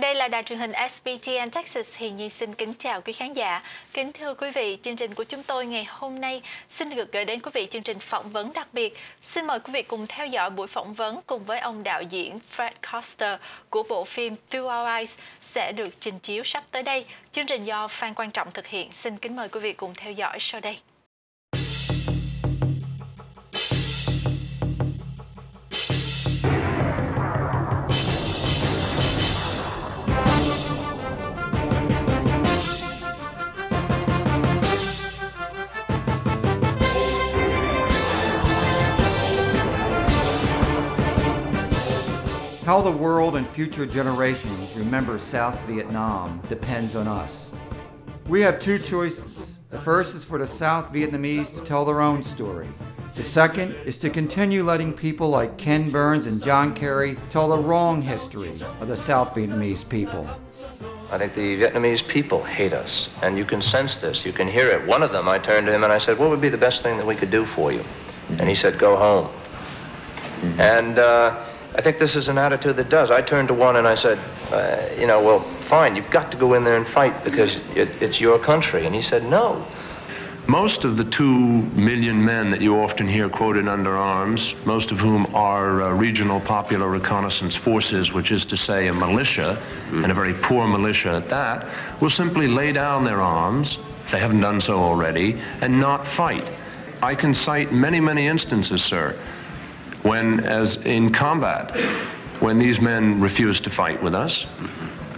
Đây là đài truyền hình SBTN Texas. Hiền Nhi xin kính chào quý khán giả. Kính thưa quý vị, chương trình của chúng tôi ngày hôm nay xin được gửi đến quý vị chương trình phỏng vấn đặc biệt. Xin mời quý vị cùng theo dõi buổi phỏng vấn cùng với ông đạo diễn Koster của bộ phim Through Our Eyes sẽ được trình chiếu sắp tới đây. Chương trình do Phan Quang Trọng thực hiện. Xin kính mời quý vị cùng theo dõi sau đây. How the world and future generations remember South Vietnam depends on us. We have two choices. The first is for the South Vietnamese to tell their own story. The second is to continue letting people like Ken Burns and John Kerry tell the wrong history of the South Vietnamese people. I think the Vietnamese people hate us, and you can sense this, you can hear it. One of them, I turned to him and I said, what would be the best thing that we could do for you? And he said, go home. And I think this is an attitude that does. I turned to one and I said, well, fine, you've got to go in there and fight because it's your country. And he said, no. Most of the 2 million men that you often hear quoted under arms, most of whom are regional popular reconnaissance forces, which is to say a militia, and a very poor militia at that, will simply lay down their arms, if they haven't done so already, and not fight. I can cite many, many instances, sir, when, as in combat, when these men refused to fight with us,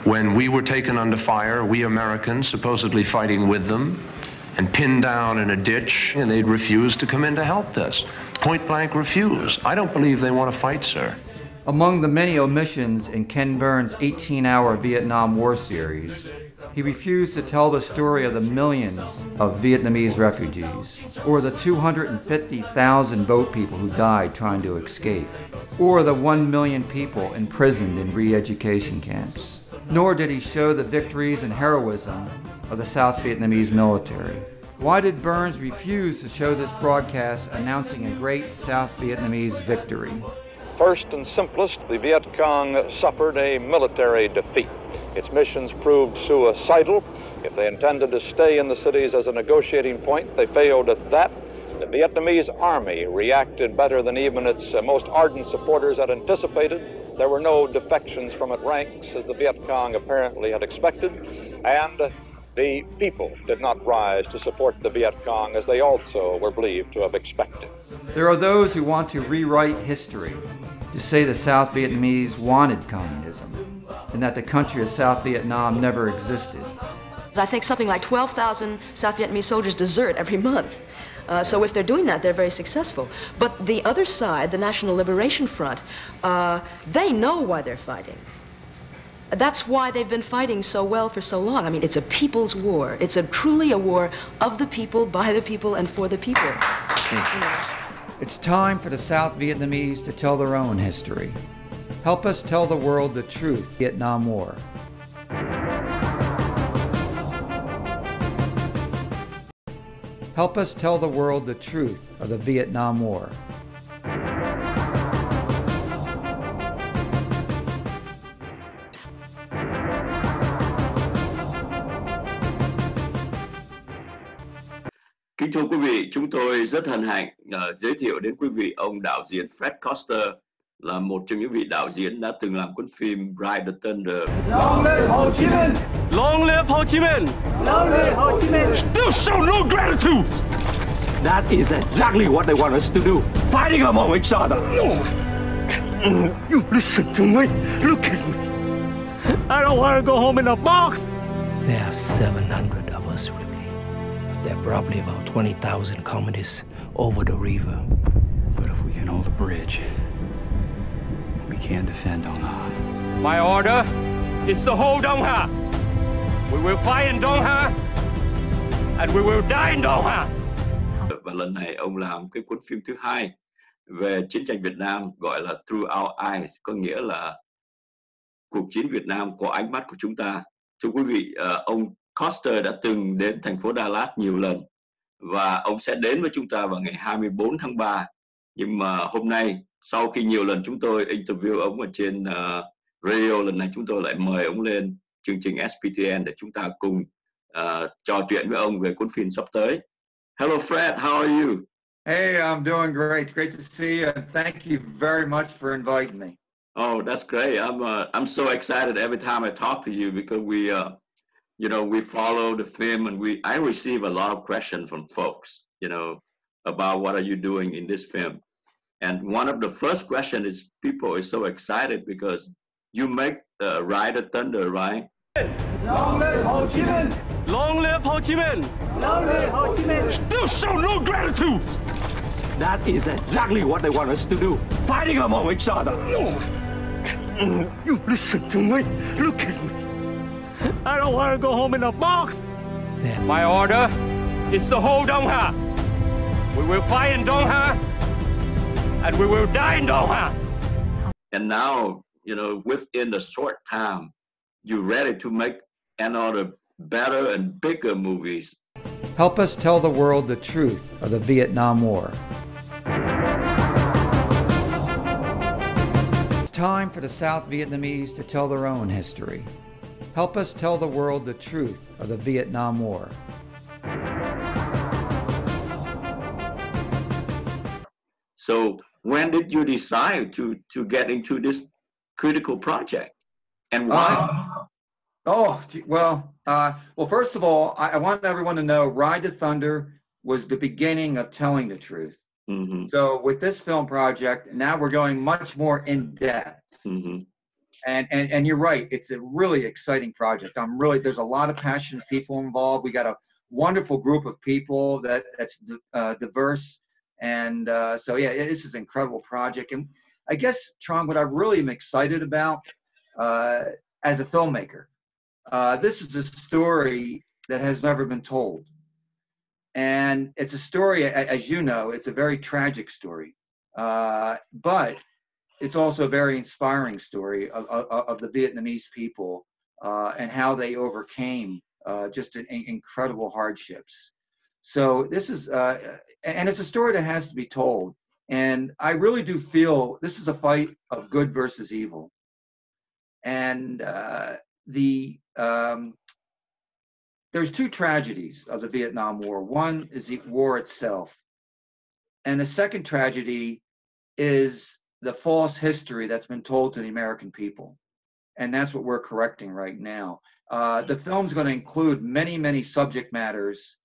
when we were taken under fire, we Americans supposedly fighting with them, and pinned down in a ditch, and they'd refuse to come in to help us. Point blank refuse. I don't believe they want to fight, sir. Among the many omissions in Ken Burns' 18-hour Vietnam War series, he refused to tell the story of the millions of Vietnamese refugees, or the 250,000 boat people who died trying to escape, or the 1 million people imprisoned in re-education camps. Nor did he show the victories and heroism of the South Vietnamese military. Why did Burns refuse to show this broadcast announcing a great South Vietnamese victory? First and simplest, the Viet Cong suffered a military defeat. Its missions proved suicidal. If they intended to stay in the cities as a negotiating point, they failed at that. The Vietnamese army reacted better than even its most ardent supporters had anticipated. There were no defections from its ranks, as the Viet Cong apparently had expected, and the people did not rise to support the Viet Cong as they also were believed to have expected. There are those who want to rewrite history, to say the South Vietnamese wanted communism, and that the country of South Vietnam never existed. I think something like 12,000 South Vietnamese soldiers desert every month. So if they're doing that, they're very successful. But the other side, the National Liberation Front, they know why they're fighting. That's why they've been fighting so well for so long. I mean, it's a people's war. It's truly a war of the people, by the people, and for the people. It's time for the South Vietnamese to tell their own history. Help us tell the world the truth, Vietnam War. Help us tell the world the truth of the Vietnam War. Kính thưa quý vị, chúng tôi rất hân hạnh giới thiệu đến quý vị ông đạo diễn Koster, là một trong những vị đạo diễn đã từng làm cuốn phim Ride the Thunder. Long live Ho Chi Minh! Long live Ho Chi Minh! Long live Ho Chi Minh! Still show no gratitude! That is exactly what they want us to do, fighting among each other. You listen to me. Look at me. I don't want to go home in a box. There are 700 of us, really. There are probably about 20,000 communists over the river. But if we can hold the bridge, we can defend Dong Ha. My order is to hold Dong Ha. We will fight in Dong Ha, and we will die in Dong Ha. Và lần này ông làm cái cuốn phim thứ hai về chiến tranh Việt Nam gọi là Through Our Eyes, có nghĩa là cuộc chiến Việt Nam qua ánh mắt của chúng ta. Thưa quý vị, ông Koster đã từng đến thành phố Đà Lạt nhiều lần và ông sẽ đến với chúng ta vào ngày 24 tháng 3. Nhưng mà hôm nay, sau khi nhiều lần chúng tôi interview ông ở trên Radio lần này chúng tôi lại mời ông lên chương trình SPTN để chúng ta cùng trò chuyện với ông về cuốn phim sắp tới. Hello Fred, how are you? Hey, I'm doing great. It's great to see you, and thank you very much for inviting me. Oh, that's great. I'm so excited every time I talk to you because we we follow the film, and I receive a lot of questions from folks, about what are you doing in this film. And one of the first questions is people are so excited because you make Ride the Thunder, right? Long live Ho Chi Minh! Long live Ho Chi Minh! Long live Ho Chi Minh! Still show no gratitude! That is exactly what they want us to do, fighting among each other. You listen to me. Look at me. I don't want to go home in a box. My order is to hold Dong Ha. We will fight in Dong Ha, and we will die in Dong Ha. And now, within a short time, you're ready to make another better and bigger movies. Help us tell the world the truth of the Vietnam War. It's time for the South Vietnamese to tell their own history. Help us tell the world the truth of the Vietnam War. So when did you decide to get into this critical project, and why? Well, first of all, I want everyone to know Ride the Thunder was the beginning of telling the truth. Mm-hmm. So with this film project, now we're going much more in depth. Mm-hmm. And you're right, it's a really exciting project. There's a lot of passionate people involved. We got a wonderful group of people that's diverse. And so, yeah, this is an incredible project. And I guess, Tron, what I really am excited about as a filmmaker, this is a story that has never been told. And it's a story, as you know, it's a very tragic story. But it's also a very inspiring story of the Vietnamese people and how they overcame just incredible hardships. So this is, and it's a story that has to be told. And I really do feel this is a fight of good versus evil. And there's two tragedies of the Vietnam War. One is the war itself. And the second tragedy is the false history that's been told to the American people. And that's what we're correcting right now. The film's going to include many, many subject matters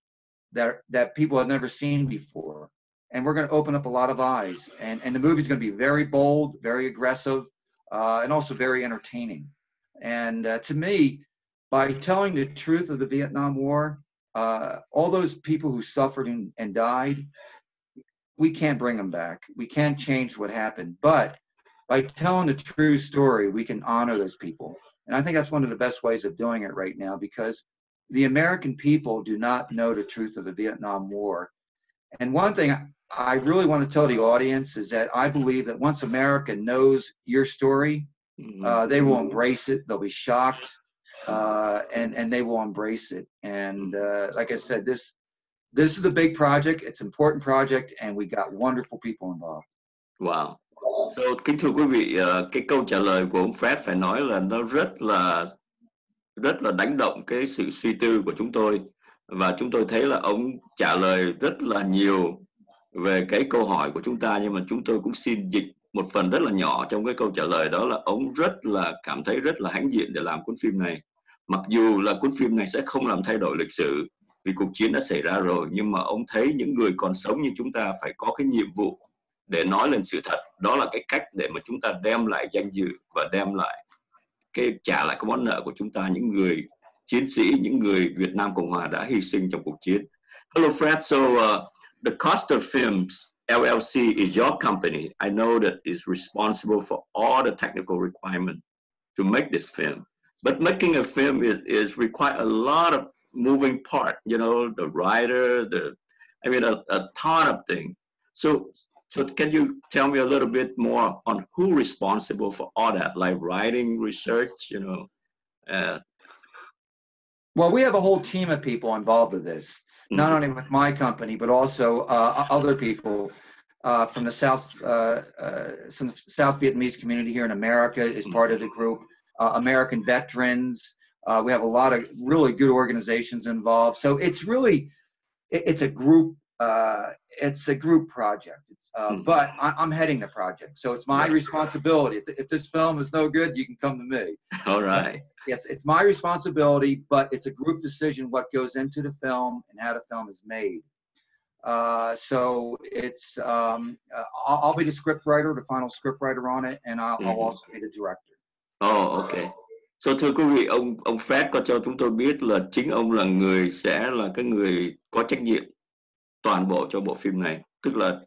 that people have never seen before. And we're going to open up a lot of eyes. And the movie's going to be very bold, very aggressive, and also very entertaining. And to me, by telling the truth of the Vietnam War, all those people who suffered and died, we can't bring them back. We can't change what happened. But by telling the true story, we can honor those people. And I think that's one of the best ways of doing it right now, because the American people do not know the truth of the Vietnam War. And one thing I really want to tell the audience is that I believe that once America knows your story, they will embrace it. They'll be shocked, and they will embrace it. And like I said, this is a big project. It's an important project, and we got wonderful people involved. Wow. So, kính thưa quý vị, cái câu trả lời của ông Fred phải nói là nó rất là đánh động cái sự suy tư của chúng tôi, và chúng tôi thấy là ông trả lời rất là nhiều về cái câu hỏi của chúng ta, nhưng mà chúng tôi cũng xin dịch một phần rất là nhỏ trong cái câu trả lời, đó là ông rất là cảm thấy rất là hãnh diện để làm cuốn phim này. Mặc dù là cuốn phim này sẽ không làm thay đổi lịch sử vì cuộc chiến đã xảy ra rồi, nhưng mà ông thấy những người còn sống như chúng ta phải có cái nhiệm vụ để nói lên sự thật. Đó là cái cách để mà chúng ta đem lại danh dự và đem lại trả lại cái món nợ của chúng ta, những người chiến sĩ, những người Việt Nam Cộng Hòa đã hy sinh trong cuộc chiến. Hello Fred, so the Koster Films LLC is your company. I know that is responsible for all the technical requirements to make this film. But making a film is require a lot of moving part, the writer, a ton of things. So can you tell me a little bit more on who responsible for all that, like writing, research, Well, we have a whole team of people involved with this, not only with my company, but also other people. from the South Vietnamese community here in America is part of the group. American veterans. We have a lot of really good organizations involved. So it's really, it's a group project. But I'm heading the project, so it's my responsibility. If this film is no good, you can come to me. All right. It's my responsibility, but it's a group decision what goes into the film and how the film is made. So it's I'll be the script writer, the final script writer on it, and I'll also be the director. Oh, okay. So thưa quý vị, ông Fred có cho chúng tôi biết là chính ông là người sẽ là cái người có trách nhiệm toàn bộ cho bộ phim này. Tức là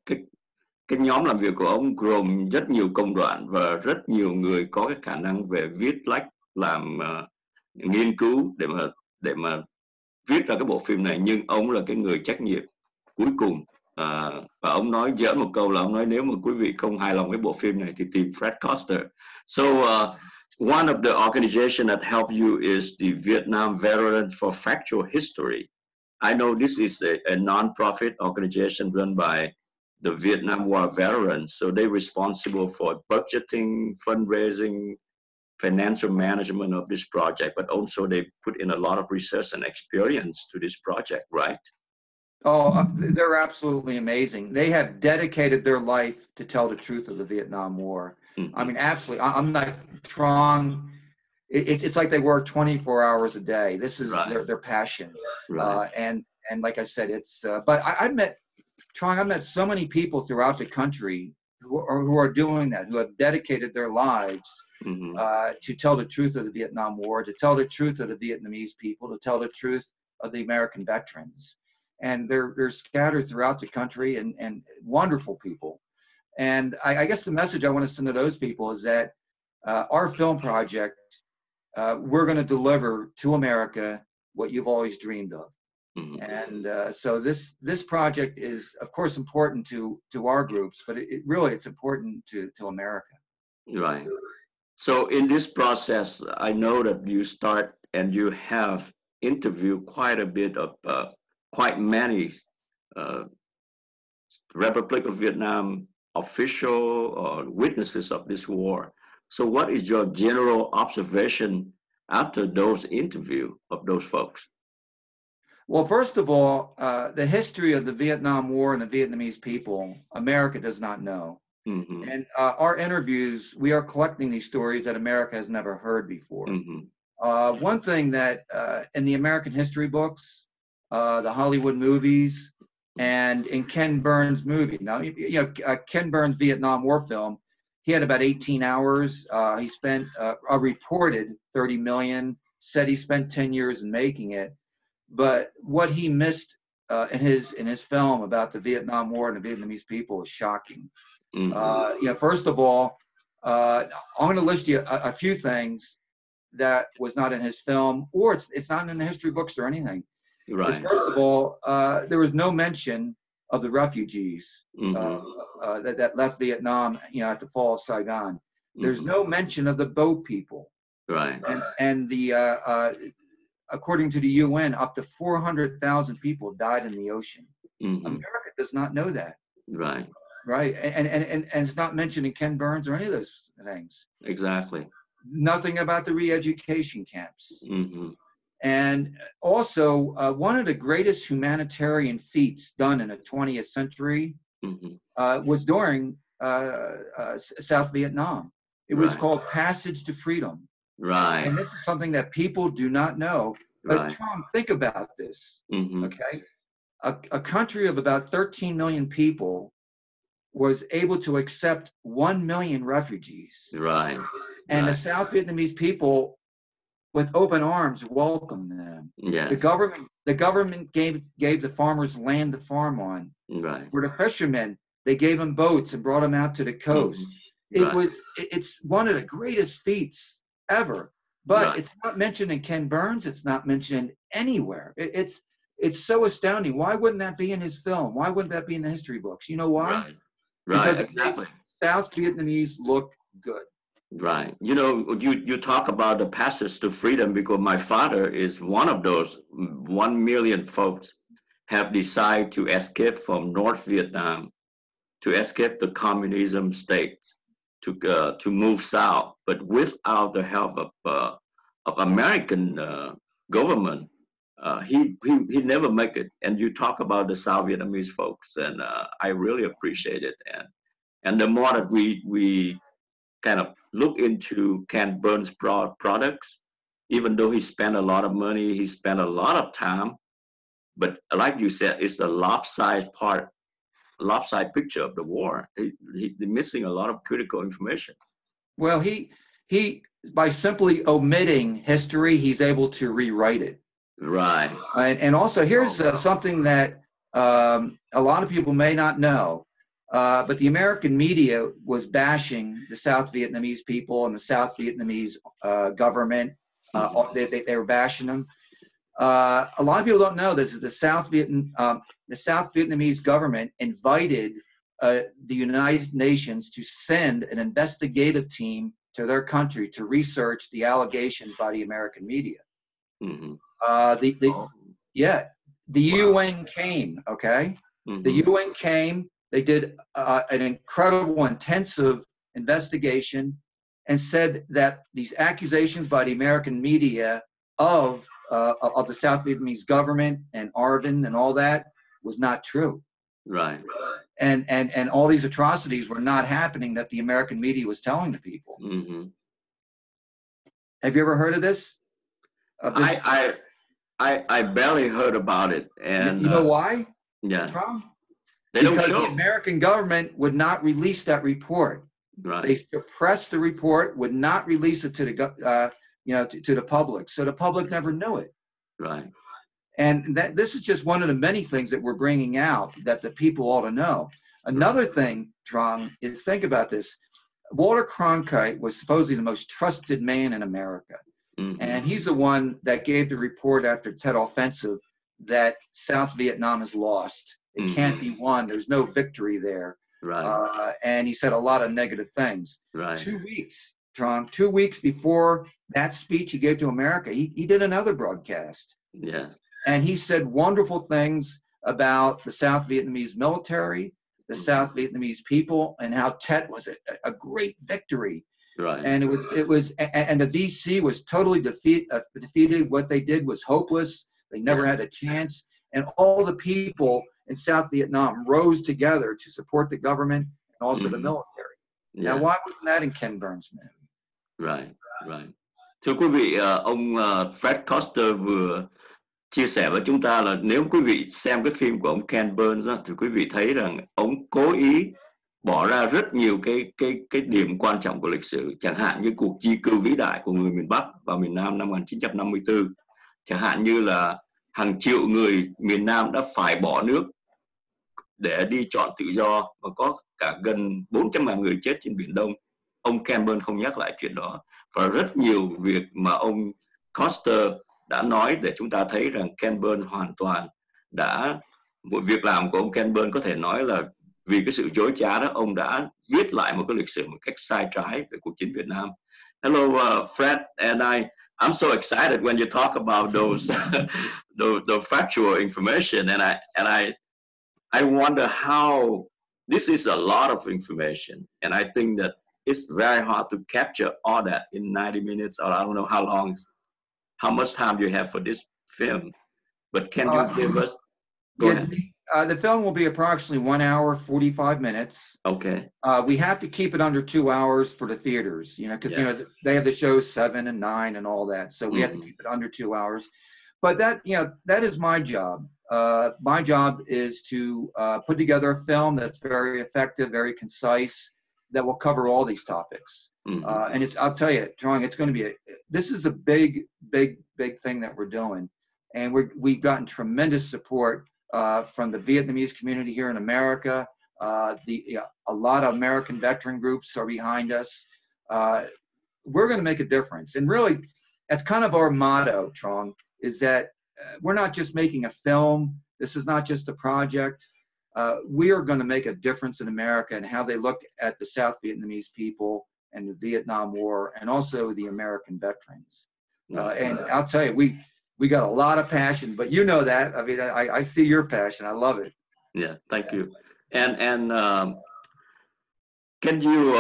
cái nhóm làm việc của ông gồm rất nhiều công đoạn và rất nhiều người có cái khả năng về viết lách, làm nghiên cứu để mà viết ra cái bộ phim này, nhưng ông là cái người trách nhiệm cuối cùng. Và ông nói giỡn một câu là ông nói nếu mà quý vị không hài lòng với bộ phim này thì tìm Fred Koster. So one of the organizations that help you is the Vietnam Veterans for Factual History. I know this is a non-profit organization run by the Vietnam War veterans, so they're responsible for budgeting, fundraising, financial management of this project, but also they put in a lot of research and experience to this project, right? Oh, they're absolutely amazing. They have dedicated their life to tell the truth of the Vietnam War. I mean, absolutely. I'm not Trong. It's like they work 24 hours a day. This is their passion. Right. And like I said, it's. But I met so many people throughout the country who are doing that, who have dedicated their lives to tell the truth of the Vietnam War, to tell the truth of the Vietnamese people, to tell the truth of the American veterans. And they're scattered throughout the country, and wonderful people. And I guess the message I want to send to those people is that our film project, we're going to deliver to America what you've always dreamed of. And so this project is, of course, important to our groups, but it's important to America. Right. So in this process, I know that you start and you have interviewed quite a bit of quite many Republic of Vietnam official or witnesses of this war. So what is your general observation after those interview of those folks? Well, first of all, the history of the Vietnam War and the Vietnamese people, America does not know. And our interviews, we are collecting these stories that America has never heard before. One thing that in the American history books, the Hollywood movies, and in Ken Burns' movie. Now, Ken Burns' Vietnam War film, he had about 18 hours. He spent reported 30 million, said he spent 10 years in making it. But what he missed in his film about the Vietnam War and the Vietnamese people is shocking. First of all, I'm going to list you a few things that was not in his film, or it's not in the history books or anything. Right. First of all, there was no mention of the refugees that left Vietnam, at the fall of Saigon. There's no mention of the boat people. Right. And the according to the UN, up to 400,000 people died in the ocean. America does not know that. Right. Right. And it's not mentioned in Ken Burns or any of those things. Exactly. Nothing about the re-education camps. And also, one of the greatest humanitarian feats done in the 20th century was during South Vietnam. It was called Passage to Freedom. Right. And this is something that people do not know. But Tom, think about this. Okay. A country of about 13 million people was able to accept 1 million refugees. Right. And the South Vietnamese people, with open arms, welcomed them. Yeah. The government gave the farmers land to farm on. Right. For the fishermen, they gave them boats and brought them out to the coast. It's one of the greatest feats ever. But it's not mentioned in Ken Burns. It's not mentioned anywhere. It's so astounding. Why wouldn't that be in his film? Why wouldn't that be in the history books? You know why? Because it makes South Vietnamese look good. Right. You talk about the passage to freedom because my father is one of those 1 million folks have decided to escape from North Vietnam to escape the communism state, to move south, but without the help of American government, he never make it. And you talk about the South Vietnamese folks, and I really appreciate it. And the more that we kind of look into Ken Burns' products, even though he spent a lot of money, he spent a lot of time, but like you said, it's the lopsided picture of the war. He's missing a lot of critical information. Well, he by simply omitting history, he's able to rewrite it. Right. And also, here's something that a lot of people may not know, but the American media was bashing the South Vietnamese people and the South Vietnamese government. They were bashing them. A lot of people don't know this. The South Vietnamese government invited the United Nations to send an investigative team to their country to research the allegations by the American media. Mm-hmm. The UN came, okay? Mm-hmm. The UN came, they did an incredible, intensive investigation and said that these accusations by the American media of the South Vietnamese government and Arvin and all that was not true. Right. And all these atrocities were not happening that the American media was telling the people. Mm-hmm. Have you ever heard of this? I barely heard about it, and you know why? Yeah. They don't show. The American government would not release that report. Right. They suppressed the report, would not release it to the to the public, so the public never knew it. Right. And this is just one of the many things that we're bringing out that the people ought to know. Another thing, Trong, is think about this. Walter Cronkite was supposedly the most trusted man in America. Mm-hmm. And he's the one that gave the report after Tet Offensive that South Vietnam is lost. It can't be won. There's no victory there. Right. And he said a lot of negative things. Right. 2 weeks, Trong, 2 weeks before that speech he gave to America, he did another broadcast. Yeah. And he said wonderful things about the South Vietnamese military, the South Vietnamese people, and how Tet was a great victory. Right. And it was, and the VC was totally defeated. What they did was hopeless. They never had a chance. And all the people in South Vietnam rose together to support the government and also the military. Yeah. Now, why wasn't that in Ken Burns' movie? Right, right. Thưa quý vị, ông Fred Koster vừa chia sẻ với chúng ta là nếu quý vị xem cái phim của ông Ken Burns thì quý vị thấy rằng ông cố ý bỏ ra rất nhiều cái điểm quan trọng của lịch sử, chẳng hạn như cuộc di cư vĩ đại của người miền Bắc vào miền Nam năm 1954, chẳng hạn như là hàng triệu người miền Nam đã phải bỏ nước để đi chọn tự do và có cả gần 400.000 người chết trên Biển Đông. Ông Ken Burns không nhắc lại chuyện đó, và rất nhiều việc mà ông Koster đã nói để chúng ta thấy rằng Ken Burns hoàn toàn một việc làm của ông Ken Burns có thể nói là vì cái sự dối trá đó, ông đã viết lại một cái lịch sử một cách sai trái về cuộc chiến Việt Nam. Hello, Fred, and I'm so excited when you talk about those the factual information, and I wonder how this is a lot of information, and I think that it's very hard to capture all that in 90 minutes, or I don't know how much time you have for this film. But can you give us? Go ahead. The film will be approximately 1 hour, 45 minutes. Okay. We have to keep it under 2 hours for the theaters, because they have the shows 7 and 9 and all that, so we have to keep it under 2 hours. But that is my job. My job is to put together a film that's very effective, very concise, that will cover all these topics. And I'll tell you, Trong, it's going to be this is a big thing that we're doing, and we've gotten tremendous support from the Vietnamese community here in America. A lot of American veteran groups are behind us. We're going to make a difference, and really, that's kind of our motto, Trong, is that we're not just making a film. This is not just a project. We are going to make a difference in America and how they look at the South Vietnamese people and the Vietnam War, and also the American veterans. And I'll tell you, we got a lot of passion, but you know that. I mean, I see your passion. I love it. Yeah, thank you. And Can you?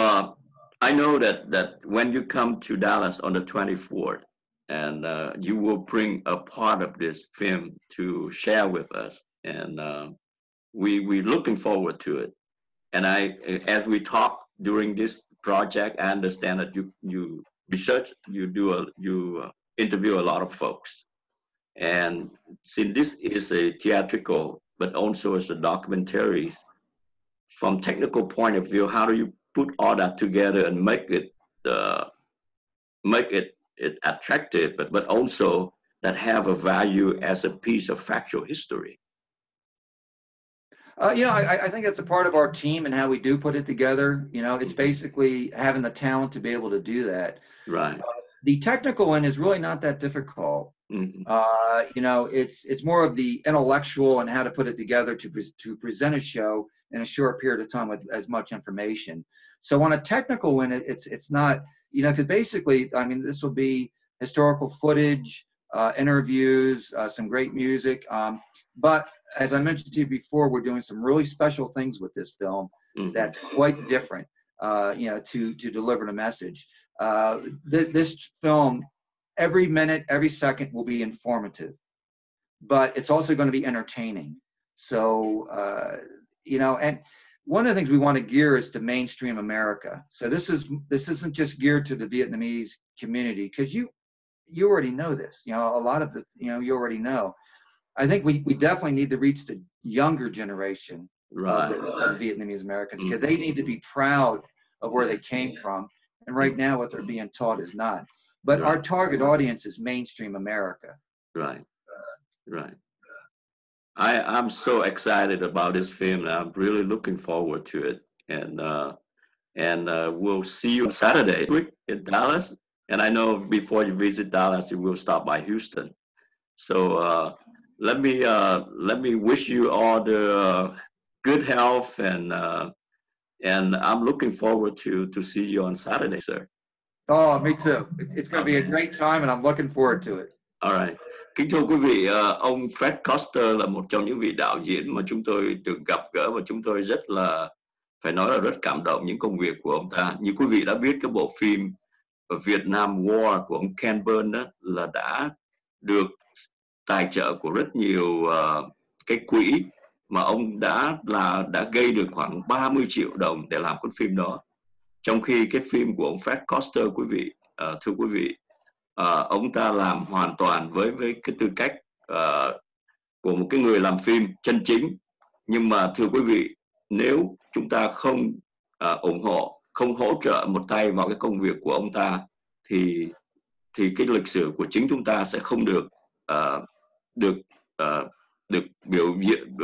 I know that when you come to Dallas on the 24th, and you will bring a part of this film to share with us, and we're looking forward to it. And as we talk during this project, I understand that you research, you interview a lot of folks, and since this is a theatrical, but also as a documentaries, from technical point of view, how do you put all that together and make it attractive, but also that have a value as a piece of factual history? I think it's a part of our team and how we do put it together. It's basically having the talent to be able to do that. Right. The technical end is really not that difficult. Mm-hmm. It's more of the intellectual and how to put it together to present a show in a short period of time with as much information. So on a technical end, it's not, because basically, I mean, this will be historical footage, interviews, some great music. But as I mentioned to you before, we're doing some really special things with this film that's quite different, to deliver the message. This film, every minute, every second will be informative, but it's also going to be entertaining. So, and one of the things we want to gear is to mainstream America. So this isn't just geared to the Vietnamese community, because you already know this. A lot of you already know. I think we definitely need to reach the younger generation of the Vietnamese Americans, because they need to be proud of where they came from. And right now, what they're being taught is not. But our target audience is mainstream America. Right. I'm so excited about this film. I'm really looking forward to it. And we'll see you on Saturday in Dallas. And I know before you visit Dallas, you will stop by Houston. So let me wish you all the good health, and I'm looking forward to see you on Saturday, sir. Oh, me too. It's going to be a great time, and I'm looking forward to it. All right. Kính thưa quý vị, ông Fred Koster là một trong những vị đạo diễn mà chúng tôi được gặp gỡ, và chúng tôi rất là, phải nói là rất cảm động những công việc của ông ta. Như quý vị đã biết, cái bộ phim Vietnam War của ông Ken Burns đó là đã được tài trợ của rất nhiều cái quỹ, mà ông đã gây được khoảng 30 triệu đồng để làm cuốn phim đó. Trong khi cái phim của ông Fred Koster, quý vị, thưa quý vị, ông ta làm hoàn toàn với cái tư cách của một cái người làm phim chân chính. Nhưng mà thưa quý vị, nếu chúng ta không ủng hộ, không hỗ trợ một tay vào cái công việc của ông ta, thì cái lịch sử của chính chúng ta sẽ không được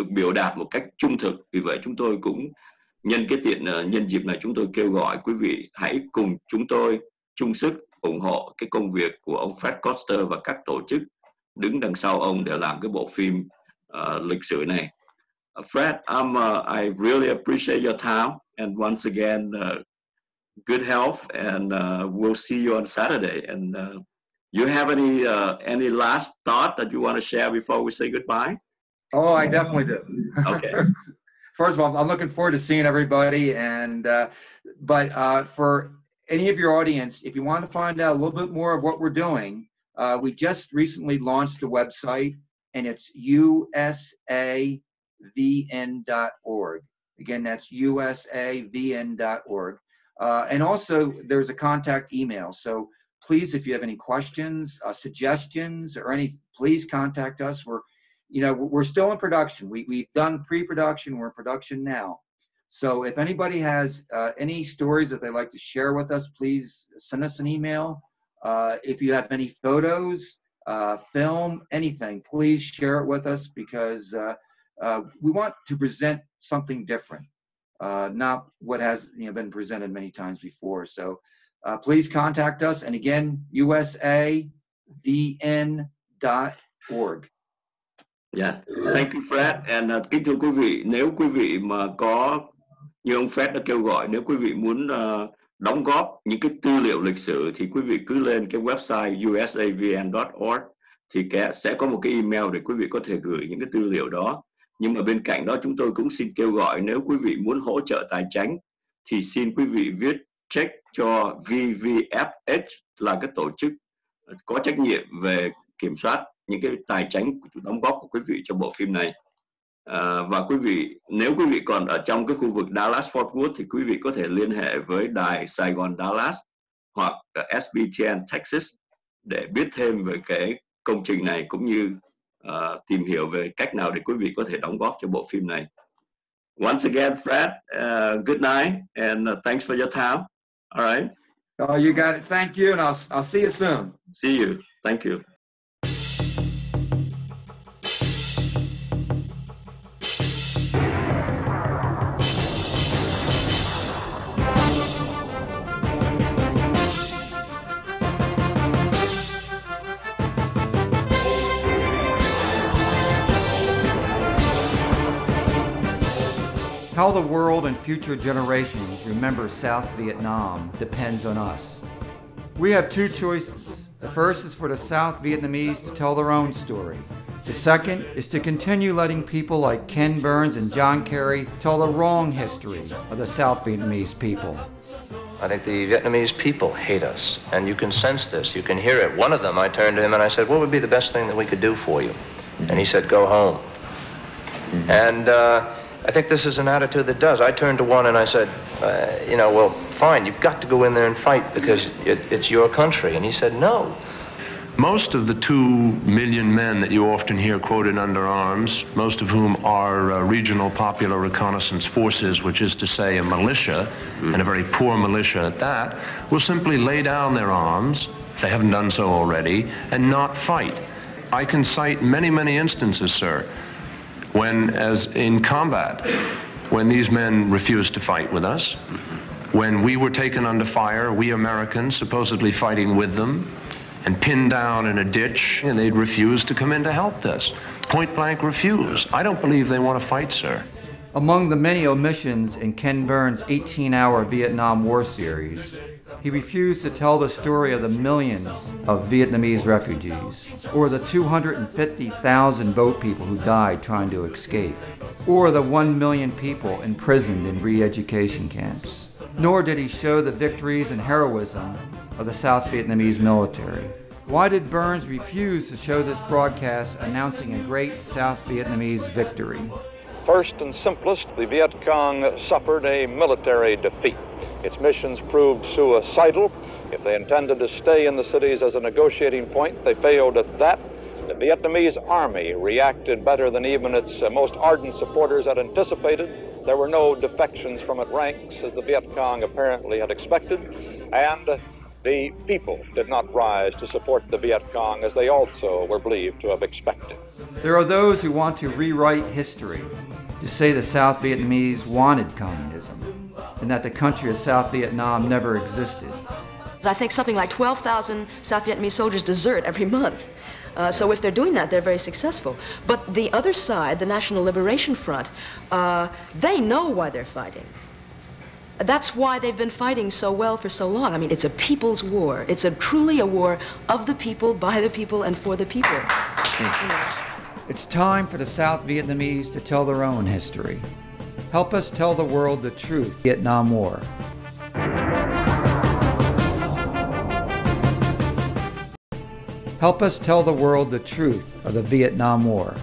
biểu đạt một cách trung thực. Vì vậy chúng tôi cũng nhân dịp này, chúng tôi kêu gọi quý vị hãy cùng chúng tôi chung sức ủng hộ cái công việc của ông Fred Koster và các tổ chức đứng đằng sau ông để làm cái bộ phim lịch sử này. Fred, I really appreciate your time, and once again, good health, and we'll see you on Saturday. And you have any last thought that you want to share before we say goodbye? Oh, I definitely do. Okay. First of all, I'm looking forward to seeing everybody, and but for any of your audience, if you want to find out a little bit more of what we're doing, we just recently launched a website, and it's usavn.org. Again, that's usavn.org. And also, there's a contact email. So please, if you have any questions, suggestions, or please contact us. We're still in production. We've done pre-production. We're in production now. So if anybody has any stories that they'd like to share with us, please send us an email. If you have any photos, film, anything, please share it with us, because we want to present something different, not what has been presented many times before. So please contact us. And again, usavn.org. Yeah, thank you, Fred. And kính thưa quý vị, nếu quý vị mà có, như ông Fred đã kêu gọi, nếu quý vị muốn đóng góp những cái tư liệu lịch sử, thì quý vị cứ lên cái website usavn.org, thì sẽ có một cái email để quý vị có thể gửi những cái tư liệu đó. Nhưng mà bên cạnh đó, chúng tôi cũng xin kêu gọi, nếu quý vị muốn hỗ trợ tài chính thì xin quý vị viết check cho QLVNCH, là cái tổ chức có trách nhiệm về kiểm soát những cái tài chính đóng góp của quý vị cho bộ phim này. Và quý vị, nếu quý vị còn ở trong cái khu vực Dallas-Fort Worth thì quý vị có thể liên hệ với đài Sài Gòn Dallas hoặc SBTN Texas để biết thêm về cái công trình này, cũng như tìm hiểu về cách nào để quý vị có thể đóng góp cho bộ phim này. Once again, Fred, good night and thanks for your time. All right. Oh, you got it. Thank you, and I'll see you soon. See you. Thank you. How the world and future generations remember South Vietnam depends on us. We have two choices. The first is for the South Vietnamese to tell their own story. The second is to continue letting people like Ken Burns and John Kerry tell the wrong history of the South Vietnamese people. I think the Vietnamese people hate us, and you can sense this, you can hear it. One of them, I turned to him and I said, what would be the best thing that we could do for you? And he said, go home. And I think this is an attitude that does. I turned to one and I said, well, fine, you've got to go in there and fight because it's your country. And he said, no. Most of the 2 million men that you often hear quoted under arms, most of whom are regional popular reconnaissance forces, which is to say a militia, and a very poor militia at that, will simply lay down their arms, if they haven't done so already, and not fight. I can cite many, many instances, sir, when, as in combat, when these men refused to fight with us, when we were taken under fire, we Americans supposedly fighting with them, and pinned down in a ditch, and they'd refuse to come in to help us. Point blank refuse. I don't believe they want to fight, sir. Among the many omissions in Ken Burns' 18-hour Vietnam War series, he refused to tell the story of the millions of Vietnamese refugees, or the 250,000 boat people who died trying to escape, or the 1 million people imprisoned in re-education camps. Nor did he show the victories and heroism of the South Vietnamese military. Why did Burns refuse to show this broadcast announcing a great South Vietnamese victory? First and simplest, the Viet Cong suffered a military defeat. Its missions proved suicidal. If they intended to stay in the cities as a negotiating point, they failed at that. The Vietnamese army reacted better than even its most ardent supporters had anticipated. There were no defections from its ranks, as the Viet Cong apparently had expected, and the people did not rise to support the Viet Cong as they also were believed to have expected. There are those who want to rewrite history, to say the South Vietnamese wanted communism, and that the country of South Vietnam never existed. I think something like 12,000 South Vietnamese soldiers desert every month. So if they're doing that, they're very successful. But the other side, the National Liberation Front, they know why they're fighting. That's why they've been fighting so well for so long. I mean, it's a people's war. It's truly a war of the people, by the people, and for the people. It's time for the South Vietnamese to tell their own history. Help us tell the world the truth. Vietnam War. Help us tell the world the truth of the Vietnam War.